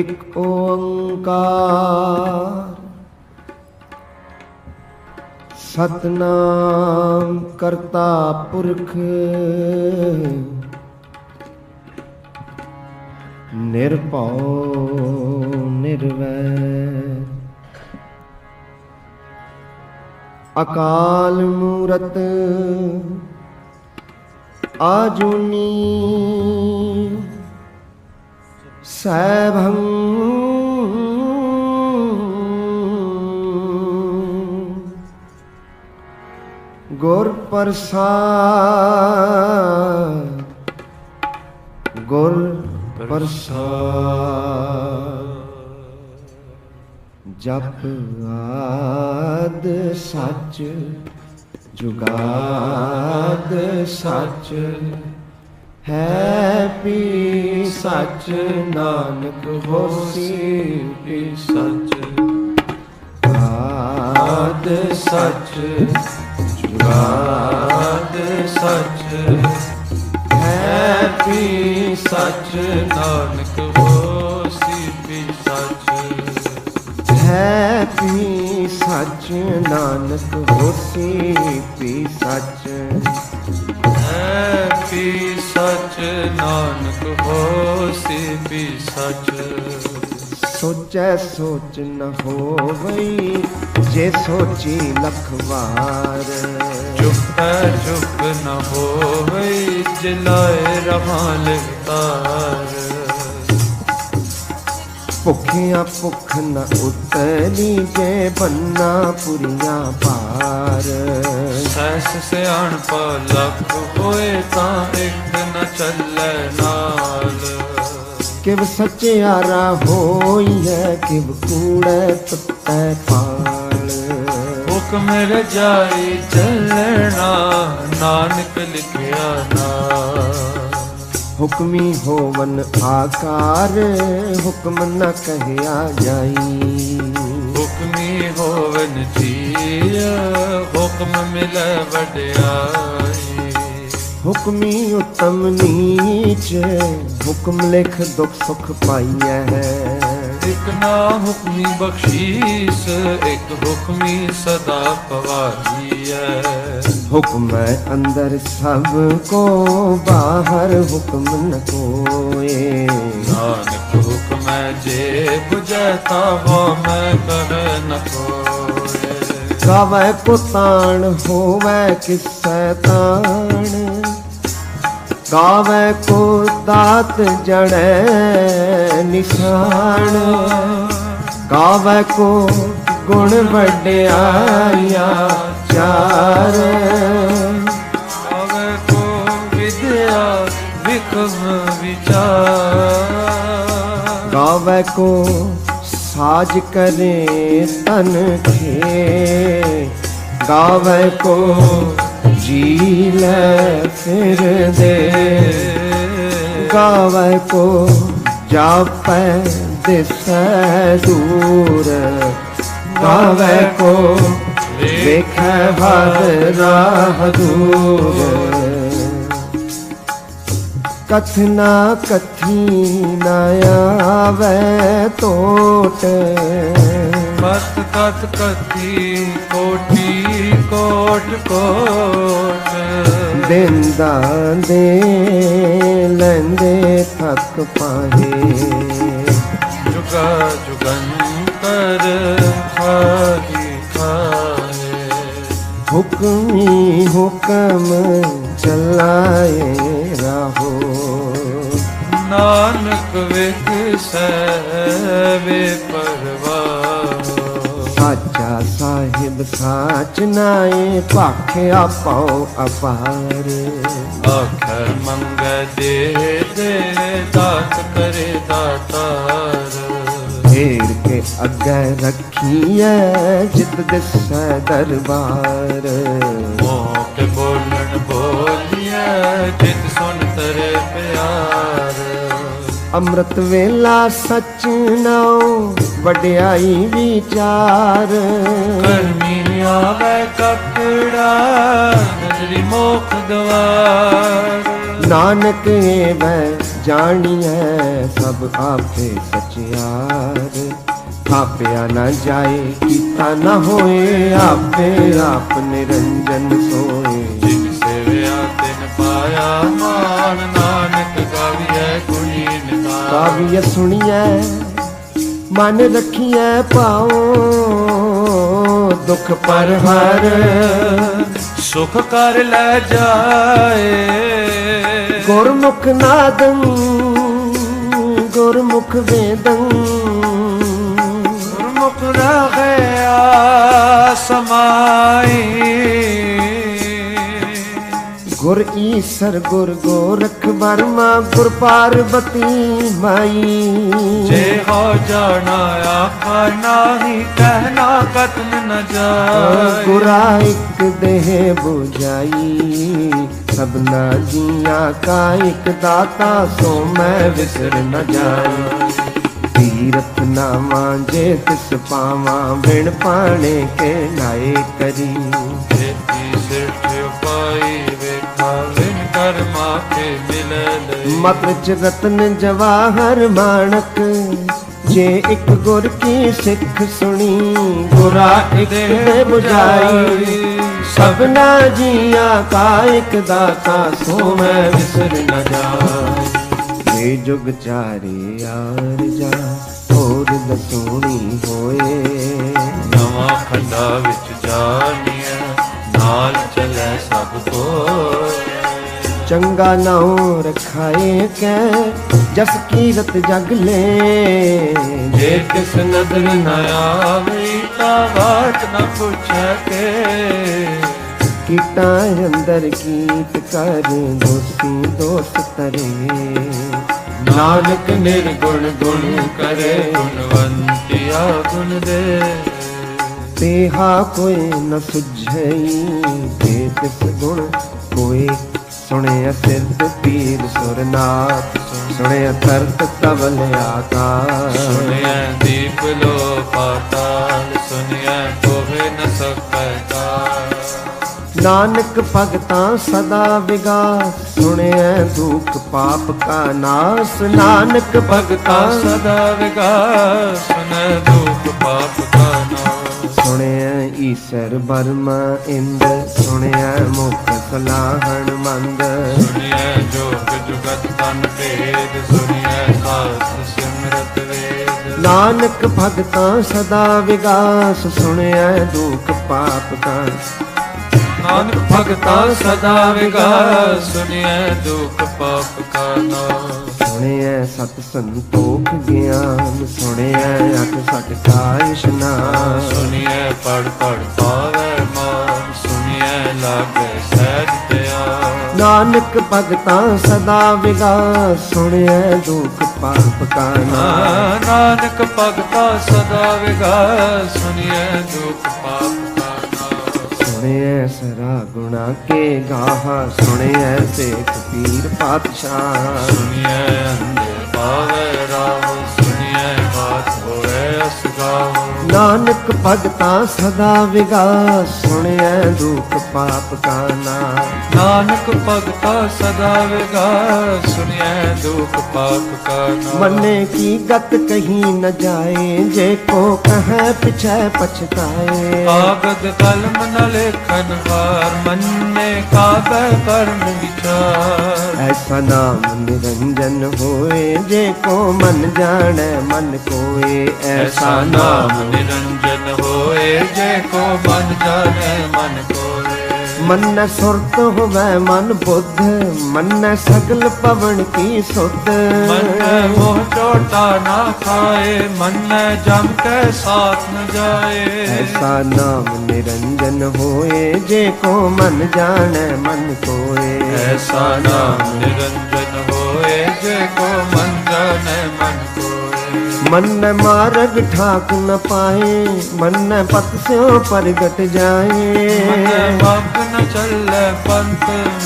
एक ओंकार सतनाम करता पुरख निर्भौ निर्वैर अकाल मूरत आजुनी सैभं गुर प्रसाद गुर प्रसाद जप आद सच जुगाद सच है पी सच नानक होसी पी सच आद सच जुगाद सच है पी सच नानक होसी पी सच है पी सच नानक होसी पी सच है पी सच नानक होसी पी सच सोचै सोच न होवई जे सोची लख वार चुप चुप न होवई जिलाए रहां लिवतार भुखिया भुख न उतरी जे बन्ना पुरिया पार सैस सियाणपा लख होए तां एक न चलै नाल किव सचियारा होई है किव कूड़े तुटै पाल हुक्म रजाई चलना नानक लिखिया नाल हुक्मी होवन आकार हुक्म न कहया जाई हुक्मी होवन जिया हुक्म मिले वड्याई हुक्मी उत्तम नीच हुक्म लिख दुख सुख पाइया है एक ना हुक्मी बख्शीस एक हुक्मी सदा पवाई है हुक्म अंदर सबको बाहर हुक्म न कोए नानक हुक्म जे बुझता वो मैं कर न कोए गावै पुतान होवै किस शैतान गावै को दात जड़ै निशान गावै को गुण वड्याइया चार गावै को विद्या विक्रम विचार गावै को साज करे तन खे गावै को जी ले फिर दे गावै को जापै दिसै दूर गावै को देखे हद राह दूर कथना कथी न आवे तोट कथ कथ कथी कोटि कोट कोट देंदा दे लेंदे थक पाहे जुगा जुगंतर खाही खाए हुक्मी हुक्म चलाए राहो नानक विख सैवे परवाह साचा साहिब साच नाए भाख्या पाओ अपार आखर मंग दे दे दात करे दातार घेर के अगे रखिए जित दिसै दरबार मोह के बोलन बोलिए जित सुन तरे प्यार अमृत वेला सच नाओ वड्याई विचार करमी आवे कपड़ा नजरी मोख द्वार नानक वै ਜਾਣੀਐ ਸਭ ਆਪੇ ਸਚਿਆਰ। ਥਾਪਿਆ ਨਾ ਜਾਏ ਕੀਤਾ ਨਾ ਹੋਏ, ਆਪੇ ਆਪ ਨਿਰੰਜਨ ਸੋਏ। ਜਿਨ ਸੇਵਿਆ ਤਿਨ ਪਾਇਆ ਮਾਨ, ਨਾਨਕ ਗਾਵੀਐ ਗੁਣੀ ਨਿਧਾਨ। ਕਾਵਿ ਸੁਣੀਐ ਮਨ ਰਖੀਐ ਪਾਉ, ਦੁਖ ਪਰ ਹਰ ਸੁਖ ਕਰ ਲੈ ਜਾਏ। ਗੁਰਮੁਖ ਨਾਦੰ ਗੁਰਮੁਖ ਵੇਦੰ, ਗੁਰਮੁਖ ਰਹਿਆ ਸਮਾਈ। ਗੁਰ ਈਸਰ ਗੁਰ ਗੋਰਖ ਬਰਮਾ, ਗੁਰ ਪਾਰਬਤੀ ਮਾਈ। ਜੇ ਹੋ ਜਾਣਾ ਆਖਾ ਨਾਹੀ, ਕਹਿਣਾ ਕਤਨ ਨ ਜਾਏ। ਗੁਰਾ ਇੱਕ ਦੇਹ 부ਝਾਈ, ਸਭਨਾ ਜੀਆਂ ਕਾ ਇੱਕ ਦਾਤਾ, ਸੋ ਮੈਂ ਵਿਸਰ ਨ ਜਾਈ। ਤੀਰਥ ਨਾ ਮਾਂਜੇ ਤਿਸ ਪਾਵਾਂ, ਬਿਨ ਪਾਣੇ ਕੇ ਨਾਏ ਕਰੀ। ਜੇਤੀ ਸਿਰਠ ਉਪਾਈ ਵੇਖਾ, ਵਿਨ ਕਰ ਮਾਥੇ ਮਿਲੈ ਲਈ। ਮਤ ਚ ਰਤਨ ਜਵਾਹਰ ਮਾਣਕ, ਜੇ ਇੱਕ ਗੁਰ ਕੀ ਸਿੱਖ ਸੁਣੀ। ਗੁਰਾ ਇੱਕ ਦੇ 부ਝਾਈ, ਸਭਨਾ ਜੀਆਂ ਕਾ ਇੱਕ ਦਾਤਾ, ਸੋ ਮੈਂ ਵਿਸਰ ਨ ਜਾਈ। ਇਹ ਜੁਗ ਚਾਰੇ ਆਰ ਜਾ, ਹੋਰ ਦਸੂਣੀ ਹੋਏ। ਨਵਾਂ ਖੰਡਾ ਵਿੱਚ ਜਾਣੀਐ, ਨਾਲ ਚੱਲੈ ਸਭ ਕੋਇ। ਚੰਗਾ ਨਾਉ ਰਖਾਏ ਕੈ, ਜਸ ਕੀਰਤ ਜਗ ਲੈ। ਜੇ ਕਿਸ ਨਦਰ ਨ ਆਵਈ, ਤਾਂ ਬਾਤ ਨ ਪੁੱਛੈ ਕੇ। ਕੀਟਾਂ ਅੰਦਰ ਕੀਟ ਕਰ, ਦੋਸੀ ਦੋਸਤ ਤਰੇ। ਨਾਨਕ ਨਿਰਗੁਣ ਗੁਣ ਕਰੇ, ਗੁਣਵੰਤਿਆ ਗੁਣ ਦੇ। ਤੇਹਾ ਕੋਈ ਨ ਸੁਝਈ, ਤੇ ਤਿਸ ਗੁਣ ਕੋਈ। ਸੁਣਿਆ ਸਿੱਧ ਪੀਰ ਸੁਰਨਾਥ, ਸੁਣਿਆ ਤਰਤ ਤਵਲ ਆਕਾਸ਼। ਸੁਣਿਐ ਦੀਪ ਲੋ ਪਾਤਾਲ, ਸੁਣਿਐ ਕੋਹਿ ਨ ਸਕੈ ਕਾਲ। ਨਾਨਕ ਭਗਤਾਂ ਸਦਾ ਵਿਗਾਸ, ਸੁਣਿਐ ਦੁਖ ਪਾਪ ਕਾ ਨਾਸ। ਨਾਨਕ ਭਗਤਾਂ ਸਦਾ ਵਿਗਾਸ, ਸੁਣੈ ਦੁਖ ਪਾਪ ਕਾ ਨਾਸ। ਸੁਣਿਐ ਈਸਰ ਬਰਮਾ ਇੰਦ, ਸੁਣਿਐ ਮੁਖ ਸਲਾਹਣ ਮੰਦ। ਸੁਣਿਐ ਜੋਗ ਜੁਗਤ ਤਨ ਭੇਦ, ਸੁਣਿਐ ਸਾਸਤ ਸਿਮਰਤ ਵੇਦ। ਨਾਨਕ ਭਗਤਾਂ ਸਦਾ ਵਿਗਾਸ, ਸੁਣਿਐ ਦੁਖ ਪਾਪ ਕਾ। ਨਾਨਕ ਭਗਤਾਂ ਸਦਾ ਵਿਗਾਸ, ਸੁਣਿਐ ਦੁਖ ਪਾਪ ਕਾ ਨਾਸ। ਸੁਣਿਐ ਸਤ ਸੰਤੋਖ ਗਿਆਨ, ਸੁਣਿਐ ਅਠ ਸਠ ਕਾ ਇਸ਼ਨਾਨ। ਸੁਣਿਐ ਪੜ ਪੜ ਪਾਵੈ ਮਾਨ, ਸੁਣਿਐ ਲਾਗੈ ਸਹਿਜ ਧਿਆਨ। ਨਾਨਕ ਭਗਤਾਂ ਸਦਾ ਵਿਗਾਸ, ਸੁਣਿਐ ਦੁਖ ਪਾਪ ਕਾ ਨਾਸ। ਨਾਨਕ ਭਗਤਾਂ ਸਦਾ ਵਿਗਾਸ, ਸੁਣਿਐ ਦੁਖ ਪਾਪ ਕਾ ਨਾਸ। ਸੁਣਿਐ ਸਰਾ ਗੁਣਾ ਕੇ ਗਾਹਾ, ਸੁਣਿਐ ਸੇਖ ਪੀਰ ਪਾਤਸ਼ਾਹ। ਸੁਣਿਐ ਅੰਧੇ ਪਾਵੈ ਰਾਹ, ਸੁਣਿਐ ਬਾਤ ਹੋਵੇ ਅਸਗਾਹ। ਨਾਨਕ ਭਗਤਾਂ ਸਦਾ ਵਿਗਾਸ, ਸੁਣਿਐ ਦੁਖ ਪਾਪ ਕਾ ਨਾਸ। ਨਾਨਕ ਭਗਤਾਂ ਸਦਾ ਵਿਗਾਸ, ਸੁਣਿਐ ਦੁਖ ਪਾਪ ਕਾ ਨਾਸ। ਮੰਨੇ ਕੀ ਗਤ ਕਹੀ ਨ ਜਾਏ, ਜੇ ਕੋ ਕਹੈ ਪਿਛੈ ਪਛਤਾਏ। ਕਾਗਦ ਕਲਮ ਨ ਲੇਖਨ ਹਾਰ, ਮੰਨੇ ਕਾਬੈ ਕਰਨ ਵਿਚਾਰ। ਐਸਾ ਨਾਮ ਨਿਰੰਜਨ ਹੋਏ, ਜੇ ਕੋ ਮਨ ਜਾਣੈ ਮਨ ਕੋਏ। ਐਸਾ ਨਾਮ ਨਿਰੰਜਨ ਹੋਏ, ਜੇ ਕੋ ਮਨ ਜਾਣੈ ਮਨ ਕੋਏ। ਮੰਨੈ ਸੁਰਤ ਹੋਵੈ ਮਨ ਬੁੱਧ, ਮੰਨੈ ਸਗਲ ਪਵਨ ਕੀ ਸੁਧ। ਮੰਨੈ ਮੋਹ ਚੋਟਾ ਨਾ ਖਾਏ, ਮੰਨੈ ਜਮ ਕੈ ਸਾਥ ਨ ਜਾਏ। ਐਸਾ ਨਾਮ ਨਿਰੰਜਨ ਹੋਏ, ਜੇ ਕੋ ਮਨ ਜਾਣੈ ਮਨ ਕੋਏ। ਐਸਾ ਨਾਮ ਨਿਰੰਜਨ ਹੋਏ, ਜੇ ਕੋ ਮਨ ਜਾਣੈ ਮਨ ਕੋਏ। ਮੰਨੈ ਮਾਰਗ ਠਾਕ ਨ ਪਾਏ, ਮੰਨੈ ਪਤ ਸਿਉ ਪ੍ਰਗਟ ਜਾਏ। ਮੰਨੈ ਮਗ ਨ ਚੱਲੈ ਪੰਥ,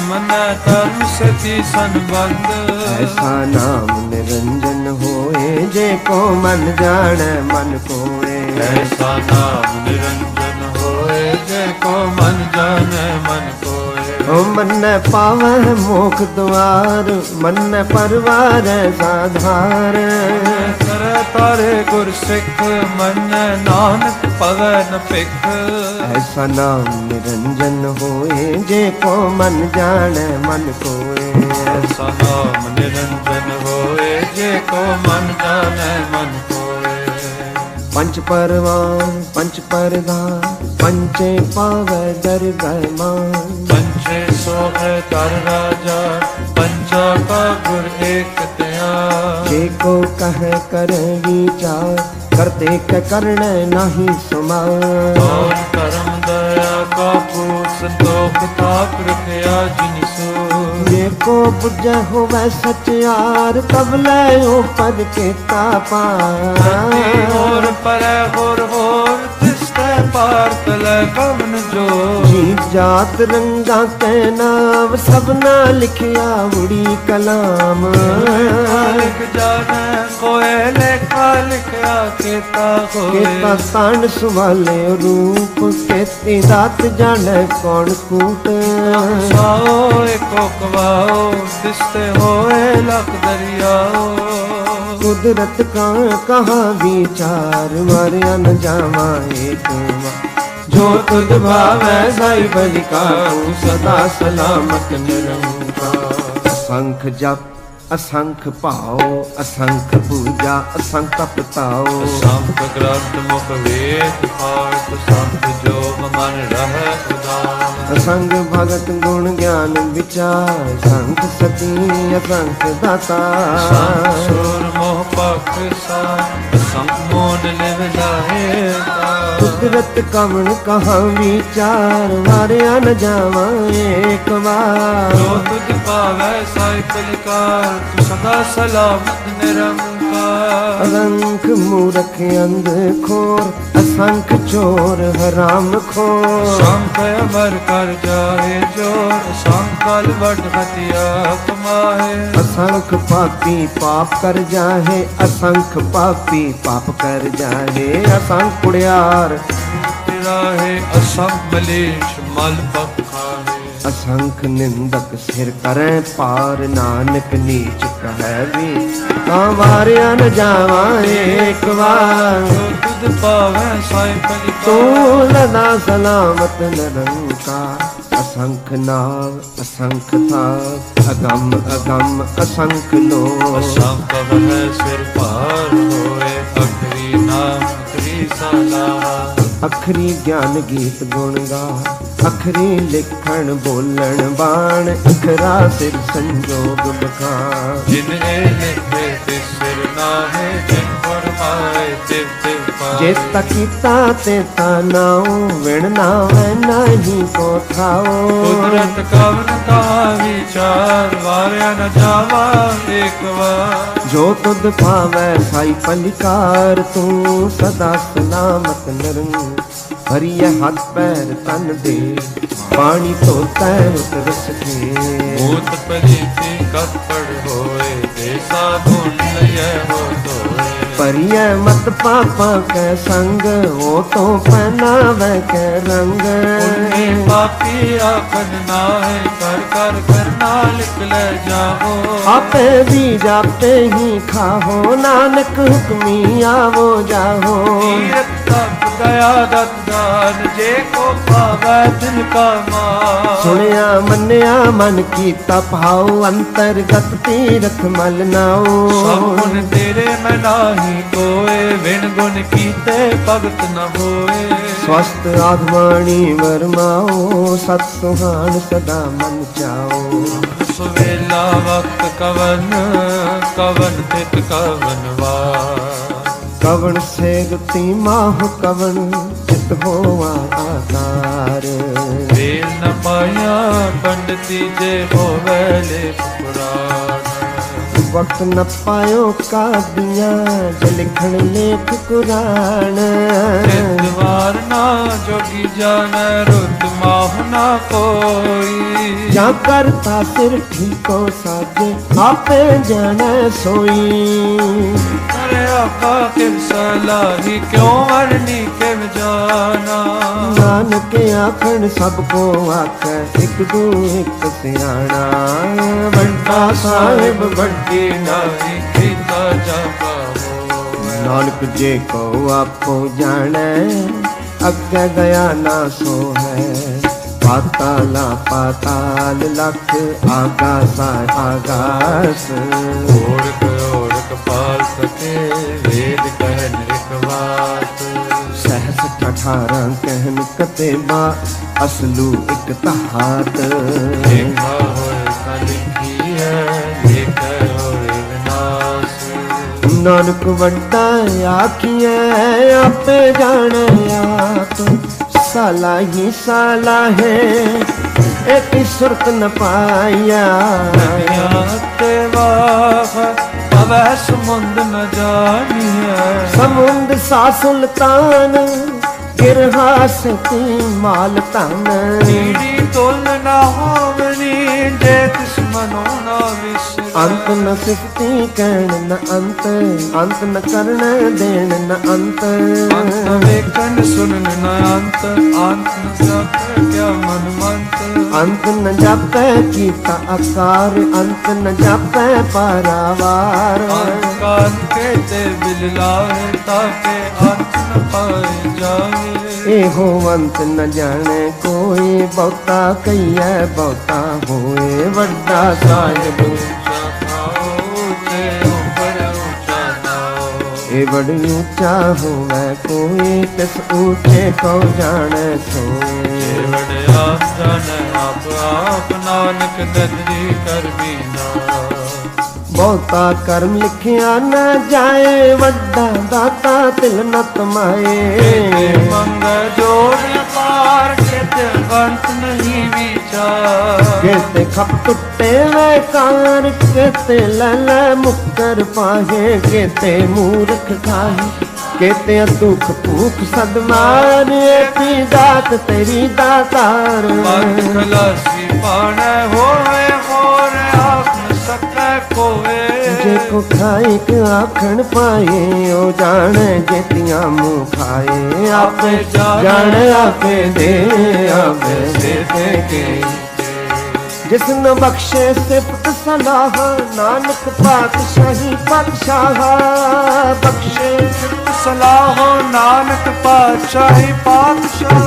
ਮੰਨੈ ਧਰਮ ਸਤੀ ਸੰਬੰਧ। ਐਸਾ ਨਾਮ ਨਿਰੰਜਨ ਹੋਏ, ਜੇ ਕੋ ਮਨ ਜਾਣੈ ਮਨ ਕੋਏ। ਐਸਾ ਨਾਮ ਨਿਰੰਜਨ ਹੋਏ, ਜੇ ਕੋ ਮਨ ਜਾਣੈ ਮਨ ਕੋਏ। ओ मन पावै मोख द्वार, मन परवार साधार। कर तारे गुर सिख, मन नानक पवै न भिख। ऐसा नाम निरंजन होए, जे को मन जाने मन कोए। ऐसा नाम निरंजन होए, जे को मन जाने मन कोए। पंच परवान पंच परधान, पंचे पावै दरगह मान। पंचे सोहे कर राजा, पंचा का गुर एक त्या। जे को कह कर विचार, करते क करण नाही सुमार। और करम दया का पूत, संतोख ताप रखया जिनिसु। जे को बुझ होवै सचियार, तब लयो पद के तापा। और परै होर तिसते पार तलै कवन जो। जीत जात रंगा के नाम, सबना लिखिया उड़ी कलाम। लिख जाने कोय लेखा लिखया केता होए। केता तान सुभाले रूप, केती दात जाने कौन कूट। साओ एको कवाओ, दिसते होए लख दरियाओ। कुदरत का कहाँ विचार, मारिया न जावा एक बार। जो तुझ भावै साई बलिकाऊ, सदा सलामत निरंकार। असंख जप असंख पाओ, असंख पूजा असंख तपताओ। संख ग्रंथ मुख वेद पाठ, संख जोग मन रह उदार। असंग भगत गुण ज्ञान विचार, संख सती असंख दाता। संख सुर मोह पख सार, संख मोन लिव लाहे। कुदरत कवन कहाँ विचार, मारिया न जावा एक बार। जो तुझ पावै साई पलिकार, तू सदा सलामत निरंकार। असंख मूरख अंध खोर, असंख चोर हराम खोर। संख अमर कर जाए जोर, संकल वट हतिया कमाए। असंख पापी पाप कर जाहे, असंख पापी पाप कर जाहे। असंख कुड़ियार राहे, असंख मलेश मल पखाए। असंख निंदक सिर करें पार, नानक नीच कहे भी वारिया न जावा एक बार। जो तुझ पावै साई पलिकार, तू लदा सलामत निरंकार। असंख नाव असंख थाव, अगम अगम असंख लो। असंख वह सिर पार होए, अखरी नाम अखरी सलाह। अखरी ज्ञान गीत गुण गा, अखरी लिखण बोलण बाण। अखरा सिर संजोग बखान। जिन ए लिखे तिस सिर नाहे, जिन फरमाए तिव तिव पाए। जेता कीता तेता नाओ, विण नावै नाही को थाओ। कुदरत कवन कहा विचार, वारिया न जावा एक बार। जो तुद पावै साई पलिकार, तू सदा सलामत निरंकार। हरिय हाथ पैर तन दे, पानी धोता उतरस के। भूत पलीती कपड़ होए, ऐसा भूल लिये हो धोए। परिय मत पापा के संग, वो तो पहनावे के रंग। उन्हें पापी आखन नाहे, कर कर करना लिख ले जाओ। आपे भी जाते ही खाहो, नानक हुक्मी आवो जाहो। तीरथ तप गया दत्तान, जे को पावै दिल का मान। सुनिया मन्या मन की तपाओ, अंतर्गत तीरथ मल नाओ। सब गुण तेरे में नाही कोय, विण गुण कीते भगत न होए। स्वस्थ आत्माणी वरमाओ, सत सुहान सदा मन चाओ। सुवेला वक्त कवन, कवन तित कवन वार। कवन से गति माह कवन, चित होवा आकार। वेल न पाया पंडिती, जे होवे लेख पुराण। वक्त न पायो का दिया, जे लिखण लेख कुरान। द्वार ना जोगी जाने, रुत माहु ना कोई। जा करता सिर ठीको साजे, आपे जाने सोई। अरे आपा किम सलाही, क्यों वरनी किम जाना। नानक आखण सबको आखै एक दू एक सियाणा वड्डा साहिब वड्डी नाई कीता जापा होवे। नानक जे को आपो जाने अगे गया ना सो है पाताला पाताल लख आकाश आकाश ओढ़क पाल सके वेद कहन रिकवात सहस 18 कहन कतेबा असलू एक तहात देखा होए ता लिखी है लेख होए विनाश। नानक वड्डा आखिए आपे जाने आप साला ही साला है एक सुरत न पाया ते वाह अवै समुंद न जानिया समुंद सा सुल्तान गिरहा सती माल तन नीड़ी तोल न होवनी जे तिस मनो न विसरे। अंत न सिफती कहन न अंत अंत न करण देन न अंत अंत वेखन सुनन न अंत अंत न जप क्या मन मंत। अंत न जापै कीता आकार अंत न जापै पारावार अंत कान के ते बिललाए ताके अंत न पाए जाए। एहो अंत न जाने कोई बहुता कहिए बहुता होए वड्डा साहिब ए बड़ ऊंचा होवे कोई तिस ऊंचे को जाने सोए। बड़े आप जाने आप नानक ददरी कर बीना। बहुता कर्म लिखिया न जाए वड्डा दाता तिल न तमाए। मंग जोड़ पार केते अंत नहीं विचार। केते खप टुटे वे कार केते लल मुक्कर पाहे केते मूर्ख खाहे केते दुख भूख सदमार एती दात तेरी दातार। पग खलासी पाने होए होर आप न सकै कोए। जे को खाई के आखण पाए ओ जाने जेतियां मुँह खाए आपे जाने आपे दे आपे दे के जिसने बख्शे सिफत सलाह नानक पातशाही पातशाह बख्शे सिफत सलाह नानक पातशाही पातशाह।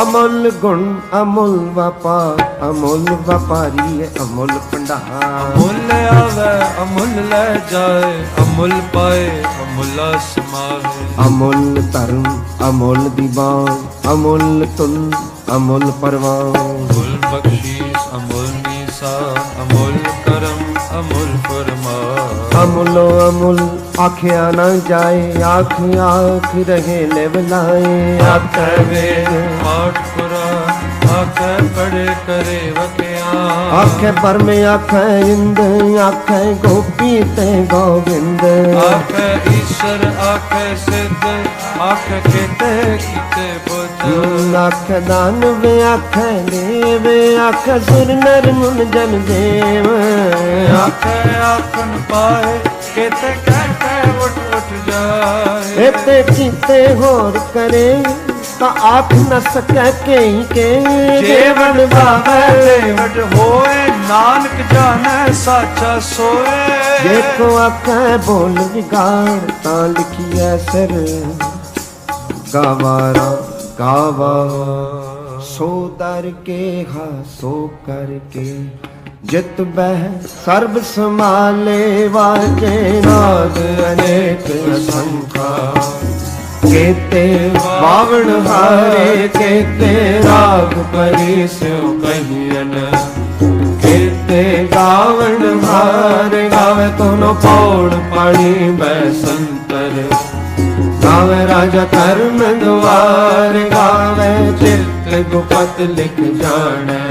अमूल गुण अमूल व्यापार अमूल व्यापारी है अमूल भंडार। अमूल आवे अमूल ले जाए अमूल पाए अमूल समाए। अमूल धर्म अमूल दीवान अमूल तुल अमूल परवान। अमूल बख्शीश अमूल निशान अमूल करम अमूल फरमान। अमूलो अमूल आखिया न जाए आख आख रहे ले बुलाए। आखे वेद पाठ कुरान आखे पढ़े करे वक्या। आखे परम आखे इंद आखे गोपी ते गोविंद। आखे ईश्वर आखे सिद्ध आखे केते कीते बुद्ध। आखे दानव आखे देव आखे सुर नर मुन जन देव। आखे आखन पाए केते कहते उठ उठ जाए। एते कीते होर करे ता आख न सकै केई के। जेवण बावे देवट होए नानक जाने साचा सोए। देखो आखे बोल विगाड़ ता लिखिए सिर गवारा गावा। सो दर के हा सो करके जित बह सर्ब समाले वाजे नाद अनेक असंखा। केते बावण हारे केते राग परी स्यो कहियन। केते गावण हार गावे तोनो पौड़ पानी बैसंतर। गावे राजा धर्म द्वार गावे चित्त गुपत लिख जाने।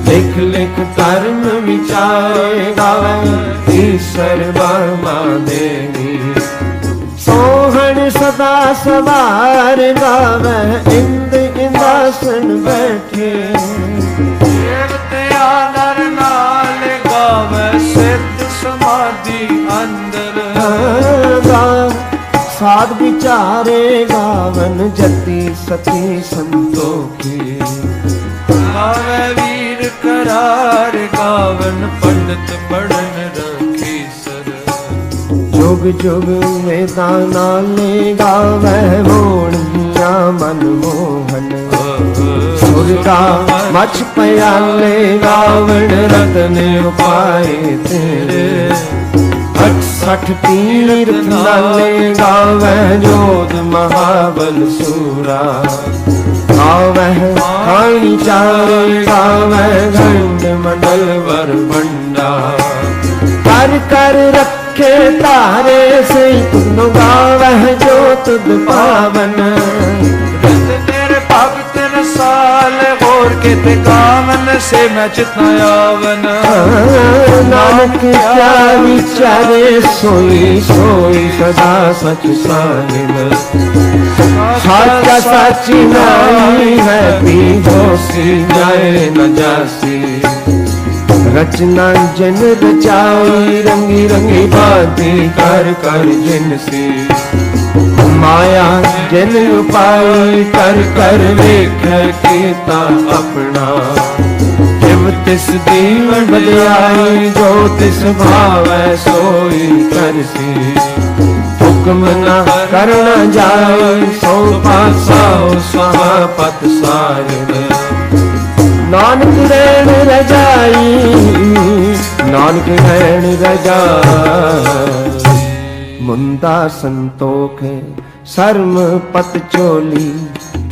लिख लिख धर्म विचारे गावे ईश्वर वर्मा देवी। सोहन सदा सवार गावे इंद इंदासन बैठे। देवते आदर नाल गावे सिद्ध समाधि अंदर। साध विचारे गावन जति सती संतोखी। गावे वीर करार गावन पंडित पढ़न रखी सर। जुग जुग वेदा नाले गावे मोहनिया मनमोहन। सुरगा मछ पयाले गावण रतन उपाय तेरे। 68 तीर्थ नाले गावे जोध महाबल सूरा। गावे खानी चारे गावे घंट मंडल वर बंडा। कर कर रखे तारे से तुम गावे जो तुद पावन। तेरे भगत साल और के ते गावन से मैं चितना आवन। नानक क्या विचारे सोई सोई सदा सच साहिब। साचा साची नाई है पी होसी जाए न जासी। रचना जन रचाई रंगी रंगी बाती कर कर जिनसी। माया जन उपाय कर कर वेख कीता अपना। जिव तिस दीवन बलियाई जो तिस भावै सोई करसी। हुक्म न करना जाए सो पासाओ स्वापत साहिब। नानक रैन रजाई नानक रैन रजाई। मुंदा संतोख शर्म पत चोली।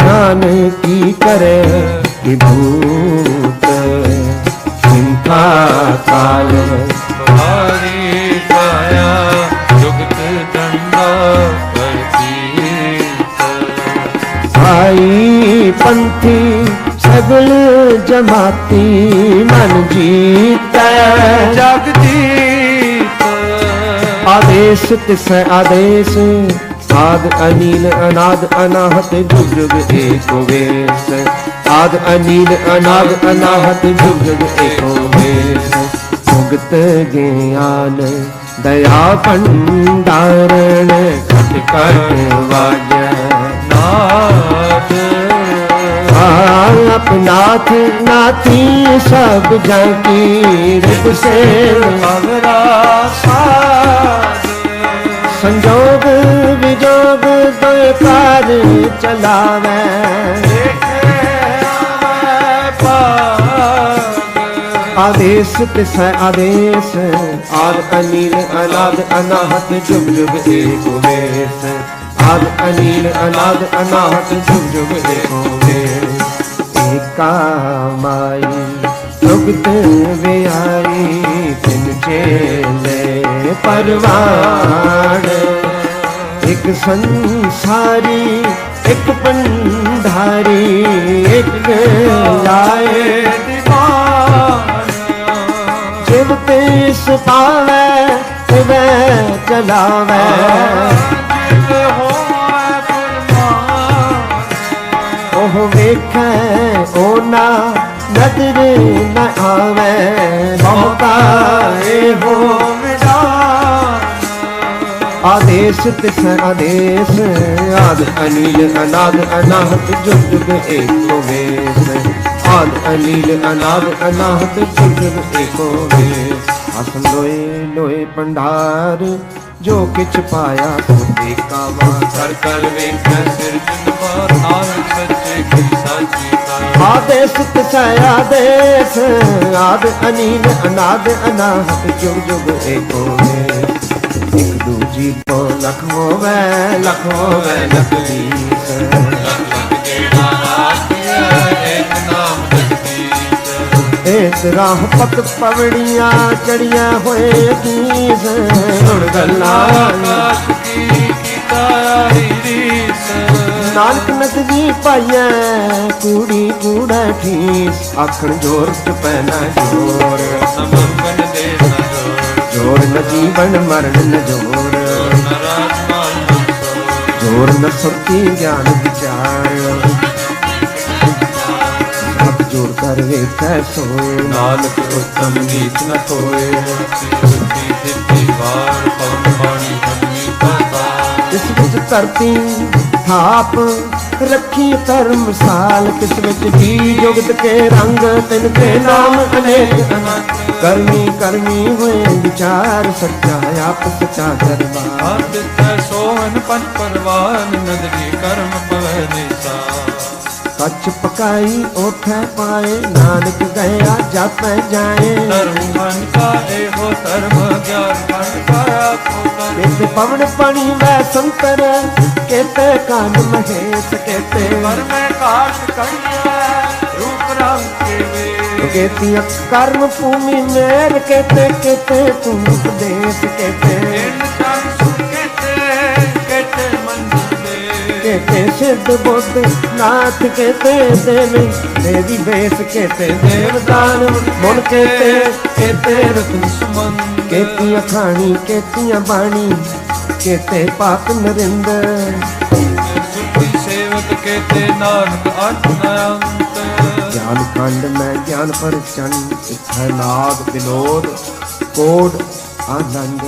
नानकी करे विभूत। चिंता काल तुम्हारी काया जुगत दंडा प्रतीत। आई पंथी सगल जमाती मन जीता। जगदीत आदेश तिस आदेश। आद अनील अनाद अनाहत जुग जुग एको वेश। आद अनील अनाद अनाहत जुग जुग एको वेश। भुगत ज्ञान दया भंडारण खट खट वाज। नाथ अपनाथ नाथी सब जाकी। रिप से अवरा साध। संजोग विजोग दो कार चलावे। आदेश तिस आदेश। आद अनील अनाद अनाहत जुग जुग एक वेश। आद अनील अनाद अनाहत जुग जुग एक वेश। एका माई जुगत विहारी। तिन चेले परवान। एक संसारी एक पंडारी। एक लाए दीवान। जिव तिस पावे तिवै चलावे। ओह वेखै ओना नजर न आवे। बहुता हो आदेश तिस आदेश। आद अनील अनाद अनाहत जुग जुग एको वेश। आद अनील अनाद अनाहत जुग जुग एको वेश। आसन लोए लोए भंडार जो किछ पाया सो देखा वा। कर कर वेख सिर जिनवार नानक सच्चे की साची का। आदेश तिस आदेश। आद अनील अनाद अनाहत जुग जुग एको वेश। एक दूजी को लख होवे लख होवे लखदीस। इस राह पत पवड़िया चढ़िया होए दीस। सुन गल्ला नानक नदगी पाइया कूड़ी कूड़ा ठीस। आखण जोर च पैना जोर। जोर न जीवन मरण न जोर। जोर न सुरती ज्ञान विचार। सब जोर कर वेख सोए। नानक उत्तम नीच न कोय। इस विच ਧਰਤੀ ਥਾਪ ਰੱਖੀ ਧਰਮਸਾਲ, ਕਿਸ ਵਿੱਚ ਜੀ ਜੁਗਤ ਕੇ ਰੰਗ ਤਿਨ ਕੇ ਨਾਮ ਅਨੇਕ ਅਨੰਤ। ਕਰਮੀ ਕਰਮੀ ਹੋਏ ਵਿਚਾਰ ਸੱਚਾ ਆਪ ਸੱਚਾ ਦਰਬਾਰ। ਹਰ ਤਿਥੈ ਸੋਹਨ ਪੰਜ ਪਰਵਾਨ ਨਦਰੀ ਕਰਮ ਪਵੈ ਨਿਸਾਰ। ਕੱਚ ਪਕਾਈ ਉਠੈ ਪਾਏ ਨਾਨਕ ਗਿਆ ਜਾਪੈ ਜਾਏ। ਧਰਮ ਮਨ ਕਾ ਇਹੋ ਧਰਮ ਗਿਆਨ ਮਨ ਕਾ ਆਖੋ ਧਰਮ। ਕੇਤੇ ਪਵਨ ਪਾਣੀ ਵੈ ਸੰਤਰ ਕੇਤੇ ਕਾਨ ਮਹੇਸ਼ ਕੇਤੇ ਪਰ ਮੈਂ ਕਾਟ ਕਣਿਆ ਰੂਪ ਰੰਗ ਕੇ ਵੇ। ਕੇਤੀ ਕਰਮ ਭੂਮੀ ਮੇਰ ਕੇਤੇ ਕੇਤੇ ਤੂੰ ਉਪਦੇਸ਼ ਕੇਤੇ ਇਨ ਤਨ ਸੁਣ ਕੇਤੇ ਕੇਤੇ ਮੰਨ ਦੇ। ਕੇਤੇ ਸਿੱਧ ਬੁੱਧ ਨਾਥ ਕੇਤੇ ਦੇਵੀ ਦੇਵੀ ਬੇਸ ਕੇਤੇ ਦੇਵਦਾਨ ਮੁਨ ਕੇਤੇ ਕੇਤੇ ਰਤਨ ਸੁਮੰਦ। ਕੇਤੀਆਂ ਖਾਣੀ ਕੇਤੀਆਂ ਬਾਣੀ ਕੇਤੇ ਪਾਪ ਨਰਿੰਦਰ। ਸੁਖੀ ਸੇਵਕ ਕੇਤੇ ਨਾਨਕ ਅੰਤ ਨ ਅੰਤ। ਗਿਆਨ ਖੰਡ ਮੈਂ ਗਿਆਨ ਪਰ ਚੰਨ ਇਥੈ ਨਾਦ ਵਿਨੋਦ ਕੋਡ ਆਨੰਦ।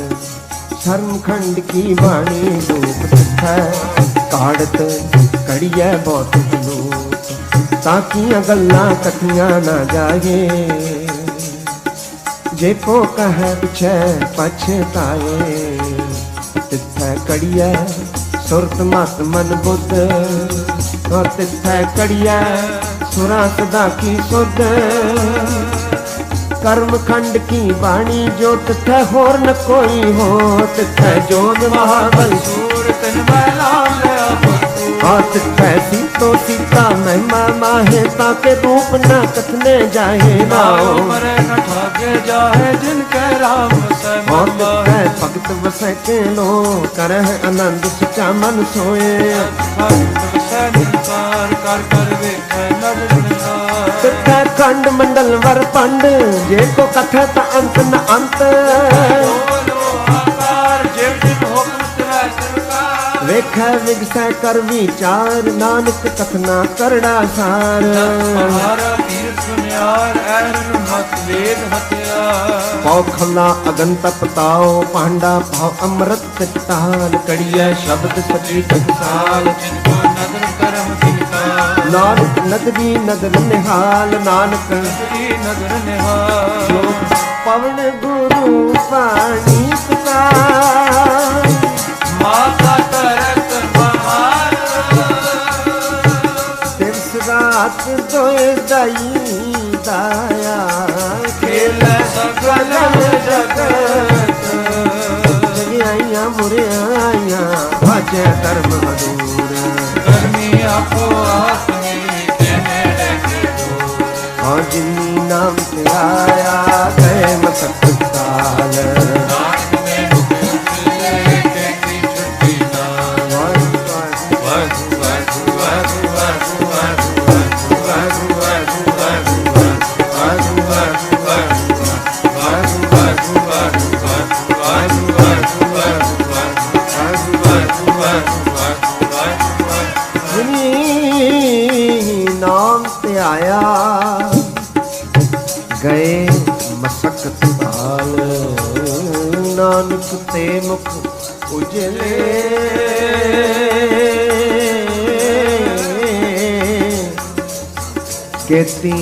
ਸ਼ਰਮ ਖੰਡ ਕੀ ਬਾਣੀ ਰੂਪ ਤਿਥੈ ਕਾੜਤ ਕੜੀਐ ਬਹੁਤ ਲੋਕ। ਤਾਕੀਆਂ ਗੱਲਾਂ ਕਥੀਆਂ ਨਾ ਜਾਏ ਜੇ ਕੋ ਕਹੈ ਪਿਛੈ ਪਛਤਾਏ। ਤਿਥੈ ਕੜੀਐ ਸੁਰਤ ਮਤ ਮਨ ਬੁੱਧ ਔਰ ਤਿਥੈ ਕੜੀਐ ਸੁਰਾਂ ਸਦਾ ਕੀ ਸੁਧ। ਕਰਮ ਖੰਡ ਕੀ ਬਾਣੀ ਜੋ ਤਿਥੈ ਹੋਰ ਨ ਕੋਈ ਹੋ। ਤਿਥੈ ਜੋਨ ਮਹਾਬਲ ਸੂਰ ਤਨ ਮੈਂ ਨਾਮ ਲਿਆ ਭਰਪੂਰ। ਹਾਂ ਤਿਥੈ ਸੀਤੋ ਸੀਤਾ ਮਹਿਮਾ ਮਾਹੇ ਤਾਕੇ ਰੂਪ ਨ ਕਥਨੇ ਜਾਏ ਨਾਉ। ਮਰੇ ਨ ਠਾਗੇ ਜਾਏ ਜਿਨ ਕੈ ਰਾਮ ਵਸੈ ਹਾਂ ਮਨ ਤਿਥੈ ਭਗਤ ਵਸੈ ਕੇ ਲੋ ਕਰਹਿ ਆਨੰਦ ਸਚਾ ਮਨ ਸੋਏ। ਭਗਤ ਵਸੈ ਨਿਰੰਕਾਰ ਕਰ ਕਰ ਵੇਖੈ ਨਦਰ ਨਿਹਾਰ। ਤਿਥੈ ਖੰਡ ਮੰਡਲ ਵਰ ਪੰਡ ਜੇ ਕੋ ਕਥੈ ਤਾਂ ਅੰਤ ਨ ਅੰਤ। ਬੋਲੋ ਆਕਾਰ ਜਿਵ ਜਿਵ ਹੁਕਮ ਤਿਵੈ ਸਰਕਾਰ। ਵੇਖੈ ਵਿਗਸੈ ਕਰ ਵਿਚਾਰ ਨਾਨਕ ਕਥਨਾ ਕਰੜਾ ਸਾਰ। ਪਹਾਰਾ ਤੀਰਥ ਸੁਨਿਆਰ ਐਰਨ ਮਤ ਵੇਦ ਹਤਿਆਰ। ਪਉ ਖਲਾ ਅਗਨ ਤਪ ਤਾਓ ਪਾਂਡਾ ਭਾਉ ਅੰਮ੍ਰਿਤ ਤਾਲ। ਕੜੀਐ ਸ਼ਬਦ ਸਚੀ ਟਕਸਾਲ ਜਿਨ ਕੋ ਨਦਰ ਕਰਮ ਤਿਨਕਾ। ਨਾਨਕ ਨਦਰੀ ਨਦਰ ਨਿਹਾਲ ਨਾਨਕ ਸ੍ਰੀ ਨਦਰ ਨਿਹਾਲ। ਲੋਕ ਪਵਨ ਗੁਰੂ ਪਾਣੀ ਪਿਤਾ ਮਾਤਾ ਤਰਤ ਬਹਾਰ। ਦਿਵਸ ਰਾਤ ਦੋਇ ਦਾਈ ਦਾਇਆ ਖੇਲੈ ਸਗਲ ਜਗਤ। ਜਗਿਆਈਆਂ ਮੁਰਿਆਈਆਂ ਭਾਜੈ ਧਰਮ ਹਦੂਰ। ਗਰਮੀ ਆਪੋ ਆਤਮੀ ਤੇ ਨੇੜੇ ਕੇ ਦੂਰ। ਹਾਂ ਜਿਨੀ ਨਾਮ ਤੇ ਆਇਆ ਗਏ ਮਸਕ ਕਾਲ। ਨਾਨਕ ਮੈਨੂੰ ਮਿਲੇ ਕੇ ਕੀ ਛੁੱਟੀ ਨਾ। ਵਾਹਿਗੁਰੂ ਵਾਹਿਗੁਰੂ ਵਾਹਿਗੁਰੂ ਵਾਹਿਗੁਰੂ ਵਾਹਿਗੁਰੂ ਵਾਹਿਗੁਰੂ ਵਾਹਿਗੁਰੂ ਵਾਹਿਗੁਰੂ ਜਿਨੀ ਨਾਮ ਤੇ ਆਇਆ ਗਏ ਮਸਕਤ ਕਾਲ। ਨਾਨਕ ਤੇ ਮੁਖ ਉਜਲੇ ਕੇਤੀ